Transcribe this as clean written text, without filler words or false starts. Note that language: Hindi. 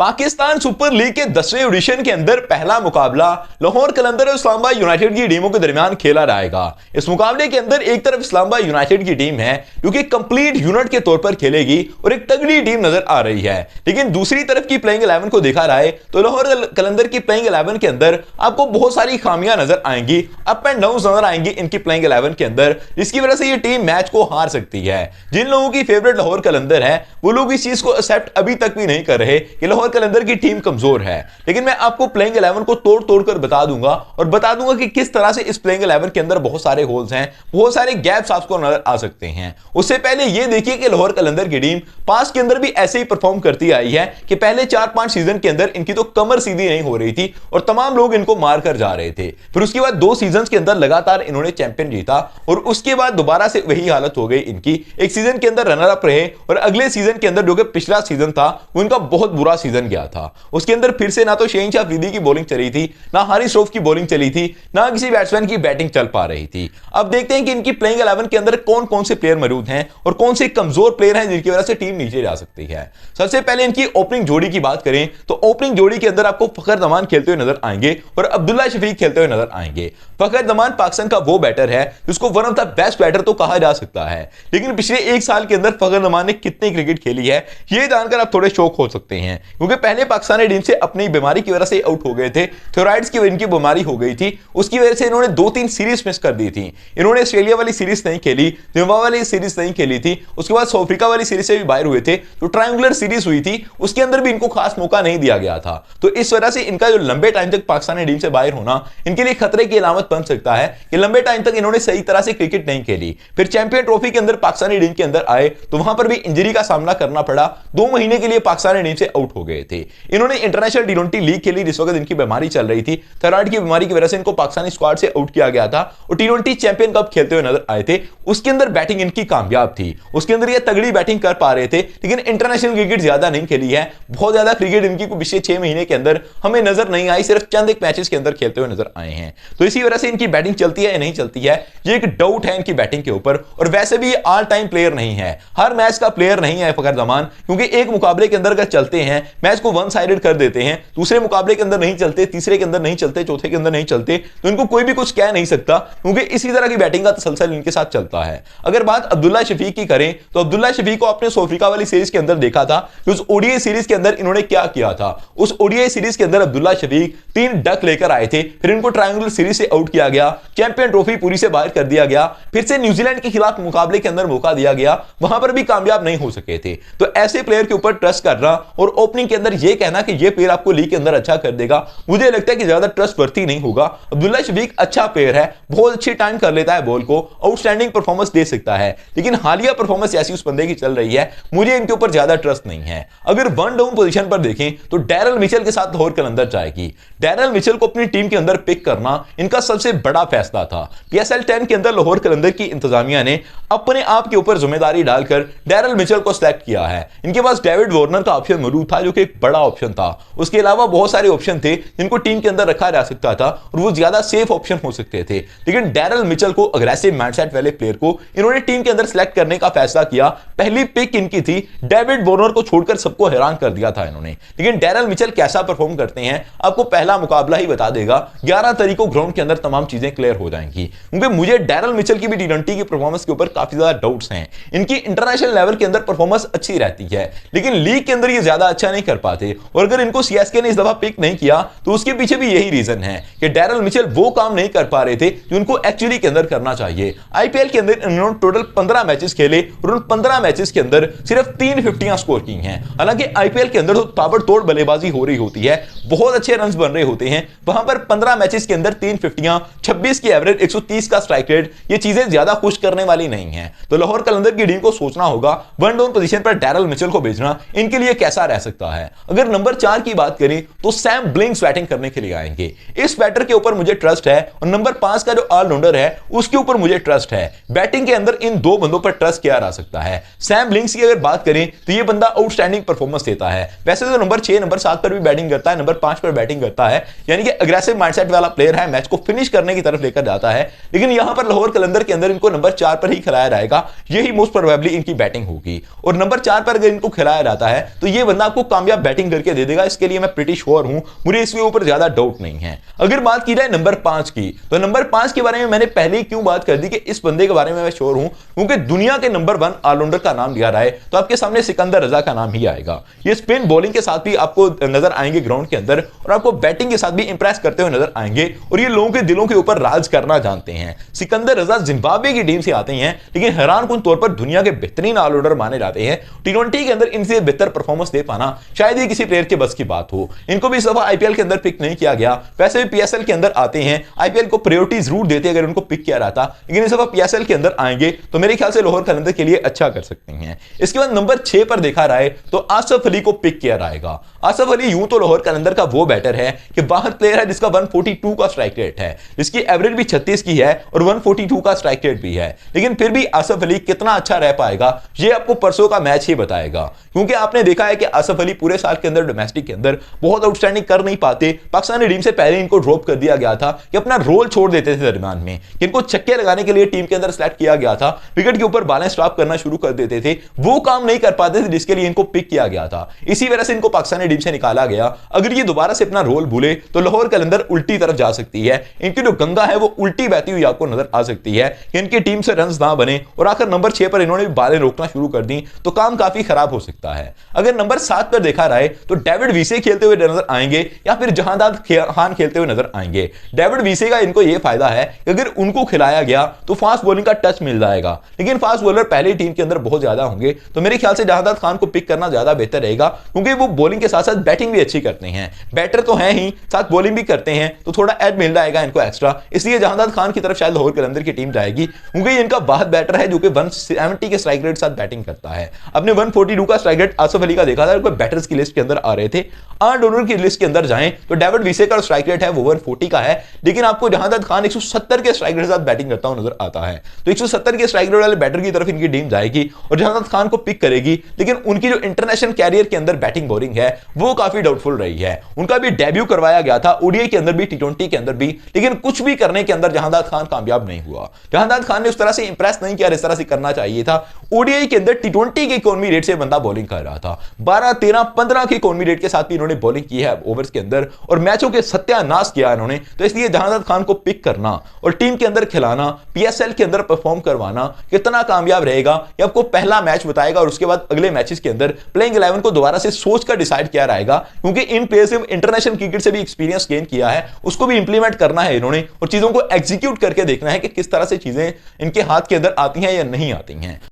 पाकिस्तान सुपर लीग के 10वें एडिशन के अंदर पहला मुकाबला लाहौर कलंदर और इस्लामाबाद यूनाइटेड की टीमों के दरमियान खेला जाएगा। इस मुकाबले के अंदर एक तरफ इस्लामाबाद यूनाइटेड की टीम है जो कि कंप्लीट यूनिट के तौर पर खेलेगी और एक तगड़ी टीम नजर आ रही है, लेकिन दूसरी तरफ की प्लेइंग 11 को देखा जाए तो लाहौर कलंदर की प्लेइंग 11 के अंदर आपको बहुत सारी खामियां नजर आएंगी, अप एंड डाउन नजर आएंगी इनकी प्लेइंग 11 के अंदर, जिसकी वजह से ये टीम मैच को हार सकती है। जिन लोगों की फेवरेट लाहौर कलंदर है वो लोग इस चीज को एक्सेप्ट अभी तक भी नहीं कर रहे कि लाहौर कलंदर की टीम कमजोर है, लेकिन मैं आपको प्लेइंग 11 को तोड़ तोड़ कर बता दूंगा और बता दूंगा कि किस तरह से इस प्लेइंग 11 के अंदर बहुत सारे होल्स हैं, बहुत सारे गैप्स आपको नजर आ सकते हैं। उससे पहले यह देखिए कि लाहौर कलंदर की टीम पास के अंदर भी ऐसे ही परफॉर्म करती आई है कि पहले 4-5 सीजन के अंदर इनकी तो कमर सीधी नहीं हो रही थी और तमाम लोग इनको मार कर जा रहे थे। फिर उसके बाद 2 सीजन के अंदर लगातार इन्होंने चैंपियन जीता और उसके बाद दोबारा से वही हालत हो गई इनकी, एक सीजन के अंदर रनर अप रहे और अगले सीजन के अंदर जो कि पिछला सीजन था वो इनका बहुत बुरा सीजन गया था। उसके अंदर फिर से ना तो शहनशाह अफरीदी की बॉलिंग चली थी, ना हारिस रऊफ की बॉलिंग चली थी, ना किसी बैट्समैन की बैटिंग चल पा रही थी। अब देखते हैं कि इनकी प्लेइंग 11 के अंदर कौन कौन से प्लेयर मौजूद हैं और कौन से कमजोर प्लेयर हैं जिनकी वजह से टीम नीचे जा सकती है। सबसे पहले इनकी ओपनिंग जोड़ी की बात करें तो ओपनिंग जोड़ी के अंदर आपको फखर जमान खेलते हुए नजर आएंगे और अब्दुल्ला शफीक खेलते हुए नजर आएंगे। फखर जमान पाकिस्तान का वो बैटर है जिसको one of the best batter तो कहा जा सकता है, लेकिन पिछले 1 साल के अंदर फखर जमान ने कितनी क्रिकेट खेली है यह जानकर आप थोड़े शौक हो सकते हैं, क्योंकि पहले पाकिस्तानी टीम से अपनी बीमारी की वजह से आउट हो गए थे, थोराइड्स की इनकी बीमारी हो गई थी, उसकी वजह से इन्होंने 2-3 सीरीज मिस कर दी थी। इन्होंने ऑस्ट्रेलिया वाली सीरीज नहीं खेली, जिम्बाब्वे वाली सीरीज नहीं खेली थी, उसके बाद साउथ अफ्रीका वाली सीरीज से भी बाहर हुए थे, तो ट्रायंगुलर सीरीज हुई थी उसके अंदर भी इनको खास मौका नहीं दिया गया था। तो इस वजह से इनका जो लंबे टाइम तक पाकिस्तानी टीम से बाहर होना इनके लिए खतरे की अलामत बन सकता है कि लंबे टाइम तक इन्होंने सही तरह से क्रिकेट नहीं खेली। फिर चैंपियन ट्रॉफी के अंदर पाकिस्तानी टीम के अंदर आए तो वहां पर भी इंजरी का सामना करना पड़ा, 2 महीने के लिए पाकिस्तानी टीम से आउट हो गए थे। इन्होंने इंटरनेशनल टी20 लीग खेली जिस वक्त इनकी बीमारी चल रही थी, थायराइड की बीमारी की वजह से इनको पाकिस्तानी स्क्वाड से आउट किया गया था और टी20 चैंपियन कप खेलते हुए नजर आए थे। उसके अंदर बैटिंग इनकी कामयाब थी, उसके अंदर ये तगड़ी बैटिंग कर पा रहे थे, लेकिन इंटरनेशनल क्रिकेट ज्यादा नहीं खेली है, बहुत ज्यादा क्रिकेट इनकी पिछले 6 महीने के अंदर हमें नजर नहीं आई, सिर्फ चंद एक मैचेस के अंदर खेलते हुए नजर आए हैं। तो इसी वजह से इनकी बैटिंग चलती है या नहीं चलती है ये एक डाउट है इनकी बैटिंग के ऊपर। और वैसे भी ये ऑल टाइम प्लेयर नहीं है, हर मैच का प्लेयर नहीं है फखर जमान, क्योंकि एक मुकाबले के अंदर अगर चलते हैं मैच को वन साइडेड कर देते हैं, दूसरे मुकाबले के अंदर नहीं चलते, तीसरे के अंदर नहीं चलते, चौथे के अंदर नहीं चलते, तो इनको कोई भी कुछ कह नहीं सकता, क्योंकि इसी तरह की बैटिंग का तसलसल इनके साथ चलता है। अगर बात अब्दुल्ला शफीक की करें तो अब्दुल्ला शफीक को आपने साउथ अफ्रीका वाली सीरीज के अंदर देखा था कि उस ओडीआई सीरीज के अंदर इन्होंने क्या किया था। उस ओडीआई सीरीज के अंदर अब्दुल्ला शफीक 3 डक लेकर आए थे, फिर इनको ट्रायंगुलर सीरीज से आउट किया गया, चैंपियन ट्रॉफी पूरी से बाहर कर दिया गया, फिर से न्यूजीलैंड के खिलाफ मुकाबले के अंदर मौका दिया गया, वहां पर भी कामयाब नहीं हो सके थे। तो ऐसे प्लेयर के ऊपर ट्रस्ट करना और ओपनिंग के अंदर यह कहना कि यह प्लेयर आपको लीग के अंदर अच्छा कर देगा, मुझे लगता है कि ज्यादा ट्रस्टवर्थी नहीं होगा। अब्दुल्ला शफीक अच्छा प्लेयर है, बहुत अच्छी टाइम कर लेता है बॉल को, आउटस्टैंडिंग परफॉर्मेंस दे सकता है, लेकिन हालिया परफॉर्मेंस ऐसी उस बंदे की चल रही है, मुझे इनके ऊपर ज्यादा ट्रस्ट नहीं है। अगर वन डाउन पोजीशन पर देखें तो डैरल मिचेल के साथ लाहौर कलंदर जाएगी। डैरल मिचेल को अपनी टीम के अंदर पिक करना इनका सबसे बड़ा फैसला था। पीएसएल 10 के अंदर लाहौर कलंदर की इंतजामिया ने अपने आप के ऊपर जिम्मेदारी डालकर डैरल मिचेल को सिलेक्ट किया है। इनके पास डेविड वार्नर का ऑप्शन मौजूद था जो कि एक बड़ा ऑप्शन था, उसके अलावा बहुत सारे ऑप्शन थे जिनको टीम के अंदर रखा जा सकता था और वो ज्यादा सेफ ऑप्शन हो सकते थे, लेकिन डैरल मिचेल को, अग्रेसिव माइंडसेट वाले प्लेयर को इन्होंने टीम के अंदर सिलेक्ट करने का फैसला किया। पहली पिक इनकी थी, डेविड वार्नर को छोड़कर सबको हैरान कर दिया था इन्होंने, लेकिन डैरल मिचेल कैसा परफॉर्म करते हैं आपको पहला मुकाबला ही बता देगा। 11 तारीख को ग्राउंड के अंदर तमाम चीजें क्लियर हो जाएंगी, क्योंकि मुझे डैरल मिचेल की भी टी20 की परफॉर्मेंस के ऊपर काफी ज्यादा डाउट्स हैं। इनकी इंटरनेशनल लेवल के अंदर परफॉर्मेंस अच्छी रहती है, लेकिन लीग के अंदर ये ज्यादा अच्छा नहीं कर पाते, और अगर इनको सीएसके ने इस दफा पिक नहीं किया तो उसके पीछे भी यही रीजन है कि डैरल मिचेल वो काम नहीं कर पा रहे थे जो उनको एक्चुअली के अंदर करना चाहिए। आईपीएल के अंदर इन्होंने टोटल 15 मैचेस खेले और उन 15 मैचेस के अंदर सिर्फ 3 50 स्कोर की हैं। हालांकि आईपीएल के अंदर तो ताबड़तोड़ बल्लेबाजी हो रही होती है, बहुत अच्छे रन्स बन रहे होते हैं, वहां पर 15 मैचेस के अंदर 3 50, 26 की एवरेज, 130 का स्ट्राइक रेट, ये चीजें ज्यादा खुश करने वाली नहीं है। तो लाहौर कलंदर की टीम को सोचना होगा वन डाउन पोजीशन पर डैरल मिचेल को भेजना इनके लिए कैसा रह सकता है। अगर नंबर 4 की बात करें तो सैम ब्लिंक्स बैटिंग करने के लिए आएंगे, इस बैटर के ऊपर मुझे ट्रस्ट है, और नंबर 5 का जो ऑलराउंडर है उसके ऊपर मुझे ट्रस्ट है। बैटिंग के अंदर इन 2 बंदों पर ट्रस्ट किया जा सकता है। सैम ब्लिंक्स की अगर बात करें तो ये बंदा आउटस्टैंडिंग परफॉर्मेंस देता है, वैसे तो नंबर 6, नंबर 7 पर भी बैटिंग करता है, नंबर 5 पर बैटिंग करता है, यानी कि अग्रेसिव माइंडसेट वाला प्लेयर है, मैच को फिनिश करने की तरफ लेकर जाता है, लेकिन यहां पर लाहौर कलंदर के अंदर इनको नंबर 4 पर ही खिलाया जाएगा, यही मोस्ट प्रोबेबली इनकी बैटिंग होगी। और नंबर 4 पर अगर इनको खिलाया जाता है तो ये बंदा आपको कामयाब कामयाब बैटिंग करके दे देगा, इसके लिए मैं प्रीटी श्योर हूं, मुझे इसके ऊपर ज्यादा डाउट नहीं है। अगर बात की जाए नंबर 5 की, तो नंबर 5 के बारे में मैंने पहले ही क्यों बात कर दी कि इस बंदे के बारे में मैं श्योर हूं, क्योंकि दुनिया के नंबर 1 ऑलराउंडर का नाम लिया रहा है तो आपके सामने सिकंदर रजा का नाम ही आएगा। ये स्पिन बॉलिंग के साथ भी आपको नजर आएंगे ग्राउंड के अंदर, और आपको बैटिंग के साथ भी इंप्रेस करते हुए नजर आएंगे, और ये लोगों के दिलों के ऊपर राज करना जानते हैं। सिकंदर रजा जिम्बाब्वे की टीम से आते हैं, लेकिन हैरानकुन तौर पर दुनिया के बेहतरीन ऑलराउंडर माने जाते हैं। टी20 के अंदर इनसे बेहतर परफॉर्मेंस दे पाना शायद ये किसी प्लेयर के बस की बात हो। इनको भी इस दफा आईपीएल के अंदर पिक नहीं किया गया, वैसे भी पीएसएल के अंदर आते हैं, आईपीएल को प्रायोरिटी जरूर देते अगर उनको पिक किया रहता, लेकिन इस दफा पीएसएल के अंदर आएंगे तो मेरे ख्याल से लाहौर कलंदर के लिए अच्छा कर सकते हैं। इसके बाद नंबर 6 पर देखा रहा है तो आसफ अली को पिक किया जाएगा। आसफ अली यूं तो लाहौर कलंदर का वो बैटर है कि बाहर प्लेयर है जिसका 142 का स्ट्राइक रेट है, जिसकी एवरेज भी 36 की है और 142 का स्ट्राइक रेट भी है, लेकिन फिर भी आसफ अली कितना अच्छा रह पाएगा ये आपको परसों का मैच ही बताएगा। क्योंकि आपने देखा है कि आसफ अली पूरे साल के अंदर डोमेस्टिक के अंदर बहुत आउटस्टैंडिंग कर नहीं पाते। पाकिस्तानी टीम से पहले इनको ड्रॉप कर दिया गया था कि अपना रोल छोड़ देते थे दरमियान में, इनको छक्के लगाने के लिए टीम के अंदर सेलेक्ट किया गया था, विकेट के ऊपर बैलेंस ड्रॉप करना शुरू कर देते थे, वो काम नहीं कर पाते थे जिसके लिए इनको पिक किया गया था। इसी वजह से इनको पाकिस्तानी टीम से निकाला गया। अगर ये दोबारा से अपना रोल भूले तो लाहौर कलंदर उल्टी तरफ जा सकती है, इनकी जो गंगा है वो उल्टी बहती हुई आपको नजर आ सकती है कि इनकी टीम से रन ना बने, और आखिर नंबर 6 पर इन्होंने बालें रोकना शुरू कर दी तो काम काफी खराब हो सकता है। अगर नंबर 7 पर देखा रहा है तो डेविड वीसे खेलते हुए नजर आएंगे या फिर जहांदाद खान खेलते हुए नजर आएंगे। डेविड वीसे का इनको यह फायदा है कि अगर उनको खिलाया गया तो फास्ट बॉलिंग का टच मिल जाएगा, लेकिन फास्ट बॉलर पहले टीम के अंदर बहुत ज्यादा होंगे, तो मेरे ख्याल से जहांदाद खान को पिक करना ज्यादा बेहतर रहेगा, क्योंकि वो बॉलिंग के साथ साथ बैटिंग भी अच्छी करते हैं, बैटर तो हैं ही साथ बॉलिंग भी करते हैं, तो थोड़ा एड मिल जाएगा इनको एक्स्ट्रा। इसलिए जहांदाद खान की तरफ शायद लाहौर कलंदर की टीम जाएगी, क्योंकि इनका वाहिद बैटर है जो कि 170 के स्ट्राइक रेट साथ बैटिंग करता है। अपने 142 का स्ट्राइक रेट आसफ अली का देखा था, बैटर्स की लिस्ट के अंदर आ रहे थे। ऑलराउंडर की लिस्ट के अंदर जाएं तो डेविड वीसे का स्ट्राइक रेट है वो 140 का है, लेकिन आपको जहांदाद खान 170 के स्ट्राइक रेट के साथ बैटिंग करता हुआ नजर आता है, तो 170 के स्ट्राइक रेट वाले बैटर की तरफ इनकी टीम जाएगी और जहांदाद खान को पिक करेगी। लेकिन उनकी जो इंटरनेशनल कैरियर के अंदर बैटिंग बॉलिंग है वो काफी डाउटफुल रही है। उनका भी डेब्यू करवाया गया था ओडीआई के अंदर भी, टी20 के अंदर भी, लेकिन कुछ भी करने के अंदर जहांदाद खान कामयाब नहीं हुआ। जहांदाद खान ने उस तरह से इंप्रेस नहीं किया जिस तरह से करना चाहिए था। ओडीआई के अंदर टी20 के इकोनॉमी रेट से बंदा बॉलिंग कर रहा था, 12, 13, 15 की इकोनॉमी रेट के साथ भी इन्होंने बॉलिंग की है ओवर्स के अंदर, और मैचों के सत्यानाश किया इन्होंने। तो इसलिए जहांदाद खान को पिक करना और टीम के अंदर खिलाना, पीएसएल के अंदर परफॉर्म करवाना कितना कामयाब रहेगा ये आपको पहला मैच बताएगा, और उसके बाद अगले मैचेस के अंदर प्लेइंग 11 को दोबारा से सोच कर डिसाइड किया रहेगा, क्योंकि इन प्लेयर्स ने इंटरनेशनल क्रिकेट से भी एक्सपीरियंस गेन किया है, उसको भी इंप्लीमेंट करना है इन्होंने, और चीजों को एग्जीक्यूट करके देखना है कि किस तरह से चीजें इनके हाथ के अंदर आती हैं या नहीं आती हैं।